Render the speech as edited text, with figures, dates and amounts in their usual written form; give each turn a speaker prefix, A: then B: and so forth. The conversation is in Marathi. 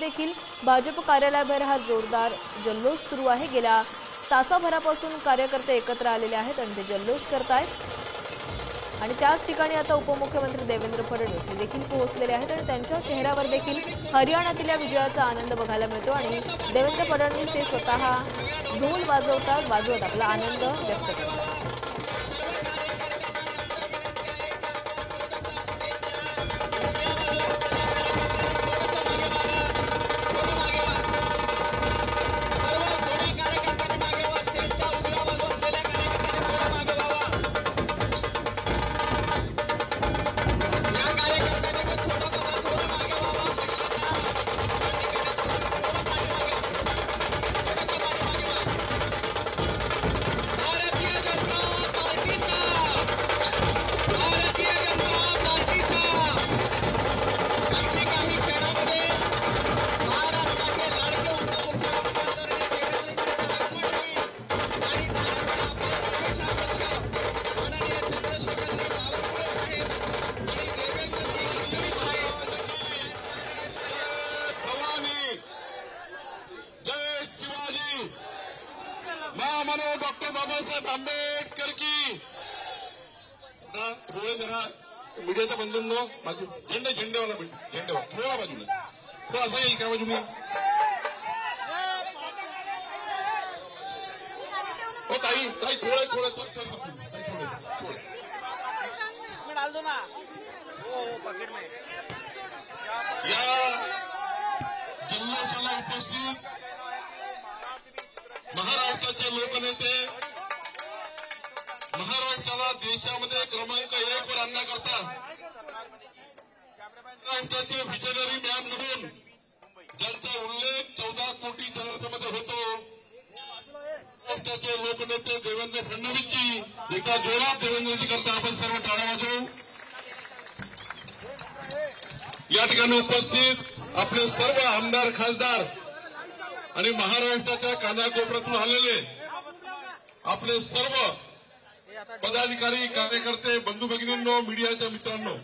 A: देखील भाजप कार्यालयाबाहेर हा जोरदार जल्लोष सुरू आहे। गेल्या तासाभरापासून कार्यकर्ते एकत्र आलेले आहेत आणि ते जल्लोष करतायत आणि त्याच ठिकाणी आता उपमुख्यमंत्री देवेंद्र फडणवीस हे देखील पोहोचलेले आहेत आणि त्यांच्या चेहऱ्यावर देखील हरियाणातील विजयाचा आनंद बघायला मिळतो आणि देवेंद्र फडणवीस हे स्वतः ढोल वाजवत आपला आनंद व्यक्त करतात।
B: डॉक्टर बाबासाहेब आंबेडकर की थोड़े जरा मीडियाचा बंधूंनो बाजू झेंडेवाला थोडा बाजूला थोड़ा सा येईल का बाजूला हो ताई थोडं
C: डाल दो ना वो पॉकेट में
B: या जल्लोषाला उपस्थित महाराष्ट्राचे लोकनेते महाराष्ट्राला देशामध्ये क्रमांक 1 वर आणण्याकरता महाराष्ट्राचे विजनरी मॅन म्हणून ज्यांचा उल्लेख 14 कोटी जनतेमध्ये होतो महाराष्ट्राचे लोकनेते देवेंद्र फडणवीसजी एका जोरात देवेंद्रजी करता आपण सर्व टाळ्या वाजवू। या ठिकाणी उपस्थित आपले सर्व आमदार खासदार आणि महाराष्ट्राच्या कानाकोपऱ्यातून आलेले आपले सर्व पदाधिकारी कार्यकर्ते बंधू भगिनींनो मीडियाच्या मित्रांनो